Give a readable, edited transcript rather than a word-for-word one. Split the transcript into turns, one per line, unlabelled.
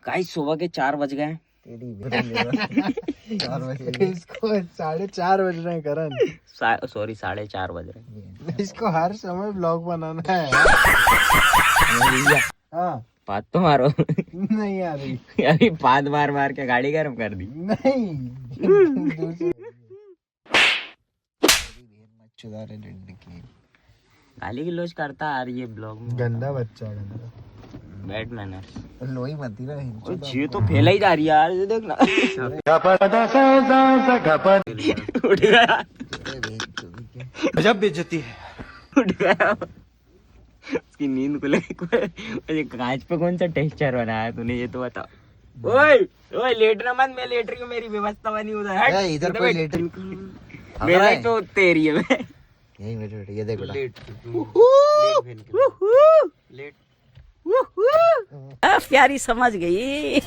Guys सुबह के 4 बज गए।
इसको 4:30 बज रहे हैं करण।
सॉरी 4:30 बज रहे।
इसको हर समय ब्लॉग बनाना है। हाँ
बात तो मारो।
नहीं आ रही।
अभी पाद मार मार के गाड़ी गर्म कर दी।
नहीं
गाली गिलोच करता आ रही है ब्लॉग में।
गंदा बच्चा गंदा।
Bad manners.
लोही मत ही रहे।
ये तो फैला ही जा रही है यार, ये देखना। उठ गया।
गजब बेइज्जती है।
उठ गया। उसकी नींद को लेके कांच पे कौन सा टेक्सचर बनाया तूने, ये तो बता। ओए ओए लेटना मत, मैं लेट रही हूँ, मेरी व्यवस्था बनी उधर। हट,
इधर कोई लेट
मेरा ही तो तेरी है। मैं
यही बैठे ये देख बेटा।
लेट प्यारी समझ गई।